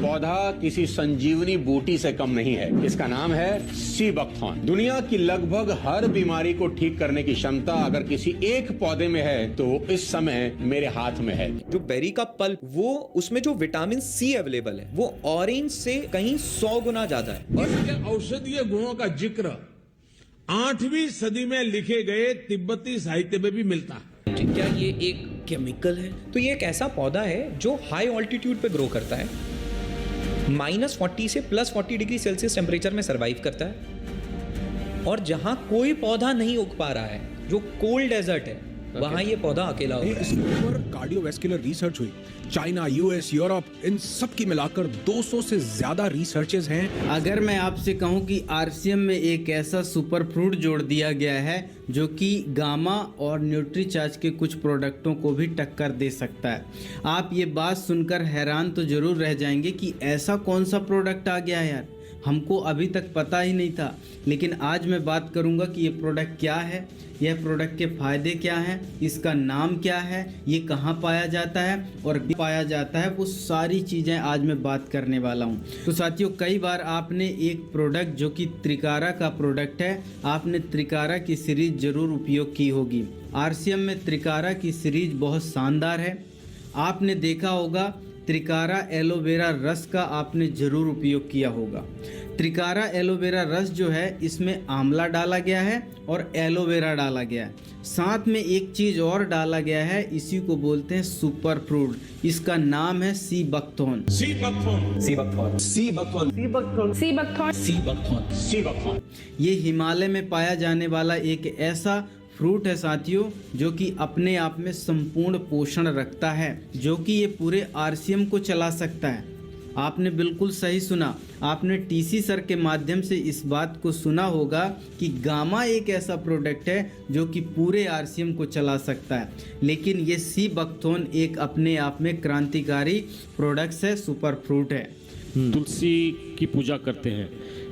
पौधा किसी संजीवनी बूटी से कम नहीं है। इसका नाम है सीबकथॉर्न। दुनिया की लगभग हर बीमारी को ठीक करने की क्षमता अगर किसी एक पौधे में है तो इस समय मेरे हाथ में है। जो बेरी का पल्प, वो उसमें जो विटामिन सी अवेलेबल है वो ऑरेंज से कहीं 100 गुना ज्यादा है। इसके औषधीय गुणों का जिक्र 8वीं सदी में लिखे गए तिब्बती साहित्य में भी मिलता है। क्या ये एक केमिकल है? तो ये एक ऐसा पौधा है जो हाई ऑल्टीट्यूड पे ग्रो करता है, -40 से +40 डिग्री सेल्सियस टेम्परेचर में सरवाइव करता है, और जहां कोई पौधा नहीं उग पा रहा है, जो कोल्ड डेजर्ट है, वहां ये पौधा अकेला हो रहा है। इसके ऊपर कार्डियोवैस्कुलर रिसर्च हुई। चाइना, यूएस, यूरोप, इन सब की मिलाकर 200 से ज्यादा रिसर्चेस हैं। अगर मैं आपसे कहूं कि आरसीएम में एक ऐसा सुपर फ्रूट जोड़ दिया गया है जो कि गामा और न्यूट्रीचार्ज के कुछ प्रोडक्टों को भी टक्कर दे सकता है, आप ये बात सुनकर हैरान तो जरूर रह जाएंगे कि ऐसा कौन सा प्रोडक्ट आ गया है यार, हमको अभी तक पता ही नहीं था। लेकिन आज मैं बात करूंगा कि ये प्रोडक्ट क्या है, यह प्रोडक्ट के फ़ायदे क्या हैं, इसका नाम क्या है, ये कहाँ पाया जाता है और पाया जाता है, वो सारी चीज़ें आज मैं बात करने वाला हूँ। तो साथियों, कई बार आपने एक प्रोडक्ट जो कि त्रिकारा का प्रोडक्ट है, आपने त्रिकारा की सीरीज़ ज़रूर उपयोग की होगी। आरसीएम में त्रिकारा की सीरीज़ बहुत शानदार है। आपने देखा होगा त्रिकारा एलोवेरा रस का आपने ज़रूर उपयोग किया होगा। त्रिकारा एलोवेरा रस जो है, इसमें आंवला डाला गया है और एलोवेरा डाला गया है, साथ में एक चीज़ और डाला गया है, इसी को बोलते हैं सुपर फ्रूट। इसका नाम है सीबकथॉर्न। ये हिमालय में पाया जाने वाला एक ऐसा फ्रूट है साथियों, जो कि अपने आप में संपूर्ण पोषण रखता है, जो कि ये पूरे आरसीएम को चला सकता है। आपने बिल्कुल सही सुना, आपने टीसी सर के माध्यम से इस बात को सुना होगा कि गामा एक ऐसा प्रोडक्ट है जो कि पूरे आरसीएम को चला सकता है। लेकिन ये सीबकथॉर्न एक अपने आप में क्रांतिकारी प्रोडक्ट्स है, सुपर फ्रूट है। तुलसी की पूजा करते हैं,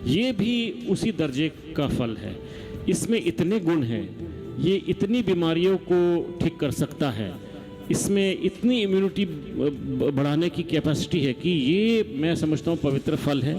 ये भी उसी दर्जे का फल है। इसमें इतने गुण हैं, ये इतनी बीमारियों को ठीक कर सकता है, इसमें इतनी इम्यूनिटी बढ़ाने की कैपेसिटी है कि ये मैं समझता हूँ पवित्र फल है।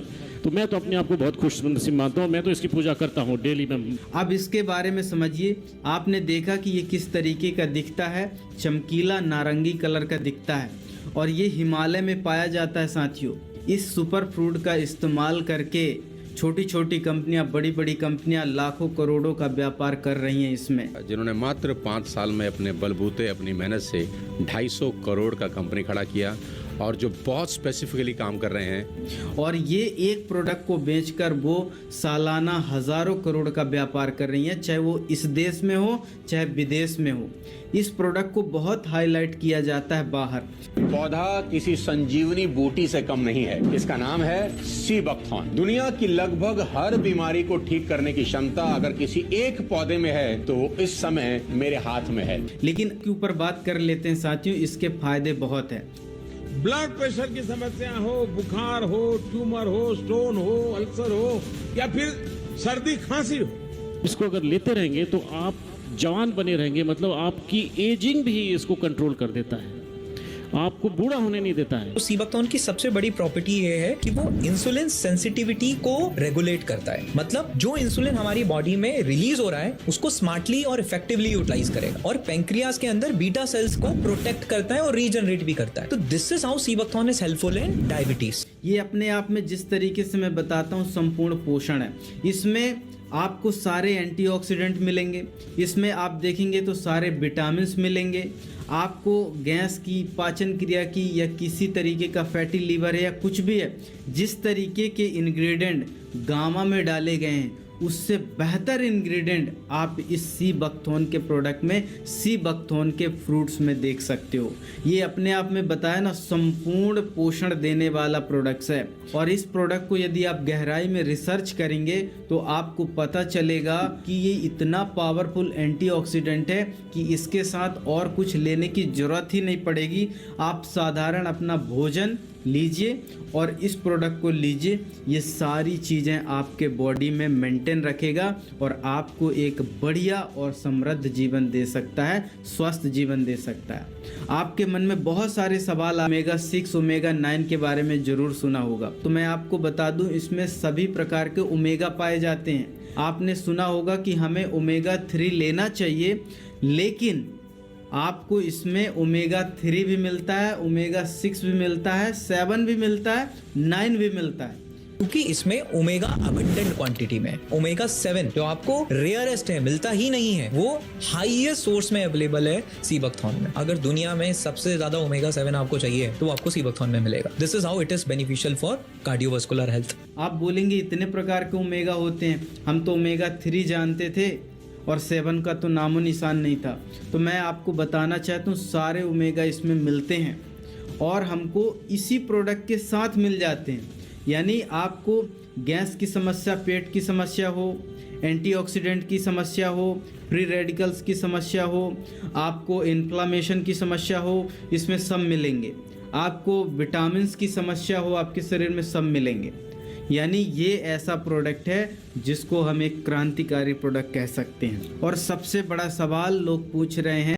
तो मैं तो अपने आप को बहुत खुशनसीब मानता हूँ, मैं तो इसकी पूजा करता हूँ डेली में। अब इसके बारे में समझिए। आपने देखा कि ये किस तरीके का दिखता है, चमकीला नारंगी कलर का दिखता है, और ये हिमालय में पाया जाता है साथियों। इस सुपर फ्रूट का इस्तेमाल करके छोटी छोटी कंपनियां, बड़ी बड़ी कंपनियां लाखों करोड़ों का व्यापार कर रही हैं इसमें। जिन्होंने मात्र 5 साल में अपने बलबूते, अपनी मेहनत से 250 करोड़ का कंपनी खड़ा किया, और जो बहुत स्पेसिफिकली काम कर रहे हैं। और ये एक प्रोडक्ट को बेचकर वो सालाना हजारों करोड़ का व्यापार कर रही हैं, चाहे वो इस देश में हो चाहे विदेश में हो। इस प्रोडक्ट को बहुत हाईलाइट किया जाता है बाहर। पौधा किसी संजीवनी बूटी से कम नहीं है। इसका नाम है सीबकथॉर्न। दुनिया की लगभग हर बीमारी को ठीक करने की क्षमता अगर किसी एक पौधे में है तो इस समय मेरे हाथ में है। लेकिन के ऊपर बात कर लेते हैं साथियों, इसके फायदे बहुत हैं। ब्लड प्रेशर की समस्या हो, बुखार हो, ट्यूमर हो, स्टोन हो, अल्सर हो, या फिर सर्दी खांसी हो, इसको अगर लेते रहेंगे तो आप जवान बने रहेंगे। मतलब आपकी एजिंग भी इसको कंट्रोल कर देता है, आपको बूढ़ा होने नहीं देता है। तो सीबकथॉर्न की सबसे बड़ी प्रॉपर्टी ये है कि वो इंसुलिन सेंसिटिविटी को रेगुलेट करता है। मतलब जो इंसुलिन हमारी बॉडी में रिलीज हो रहा है उसको स्मार्टली और इफेक्टिवली यूटिलाइज करेगा, और पेंक्रियास के अंदर बीटा सेल्स को प्रोटेक्ट करता है और रीजनरेट भी करता है। तो this is how sea buckthorn is helpful in diabetes. ये अपने आप में जिस तरीके से मैं बताता हूँ संपूर्ण पोषण है। इसमें आपको सारे एंटीऑक्सीडेंट मिलेंगे, इसमें आप देखेंगे तो सारे विटामिन्स मिलेंगे। आपको गैस की, पाचन क्रिया की, या किसी तरीके का फैटी लीवर है या कुछ भी है, जिस तरीके के इंग्रेडिएंट गामा में डाले गए हैं उससे बेहतर इंग्रेडिएंट आप इस सीबकथॉर्न के प्रोडक्ट में, सीबकथॉर्न के फ्रूट्स में देख सकते हो। ये अपने आप में बताया ना, संपूर्ण पोषण देने वाला प्रोडक्ट्स है। और इस प्रोडक्ट को यदि आप गहराई में रिसर्च करेंगे तो आपको पता चलेगा कि ये इतना पावरफुल एंटीऑक्सीडेंट है कि इसके साथ और कुछ लेने की जरूरत ही नहीं पड़ेगी। आप साधारण अपना भोजन लीजिए और इस प्रोडक्ट को लीजिए। ये सारी चीज़ें आपके बॉडी में मेंटेन रखेगा और आपको एक बढ़िया और समृद्ध जीवन दे सकता है, स्वस्थ जीवन दे सकता है। आपके मन में बहुत सारे सवाल, ओमेगा 6 ओमेगा 9 के बारे में ज़रूर सुना होगा, तो मैं आपको बता दूं इसमें सभी प्रकार के ओमेगा पाए जाते हैं। आपने सुना होगा कि हमें ओमेगा 3 लेना चाहिए, लेकिन आपको इसमें ओमेगा 3 भी मिलता है, ओमेगा 6 भी मिलता है, 7 भी मिलता है, 9 भी मिलता है, क्योंकि इसमें ओमेगा अबंडेंट क्वांटिटी में। ओमेगा 7 जो आपको रेयरेस्ट है, मिलता ही नहीं है, वो हाईएस्ट सोर्स में अवेलेबल है सीबकथॉर्न में। अगर दुनिया में सबसे ज्यादा ओमेगा 7 आपको चाहिए तो आपको सीबकथॉर्न में मिलेगा। This is how it is beneficial for cardiovascular health. आप बोलेंगे इतने प्रकार के ओमेगा होते हैं, हम तो ओमेगा 3 जानते थे और 7 का तो नामो निशान नहीं था। तो मैं आपको बताना चाहता हूँ सारे ओमेगा इसमें मिलते हैं और हमको इसी प्रोडक्ट के साथ मिल जाते हैं। यानी आपको गैस की समस्या, पेट की समस्या हो, एंटीऑक्सीडेंट की समस्या हो, फ्री रेडिकल्स की समस्या हो, आपको इन्फ्लामेशन की समस्या हो, इसमें सब मिलेंगे। आपको विटामिन्स की समस्या हो, आपके शरीर में सब मिलेंगे। यानी ये ऐसा प्रोडक्ट है जिसको हम एक क्रांतिकारी प्रोडक्ट कह सकते हैं। और सबसे बड़ा सवाल लोग पूछ रहे हैं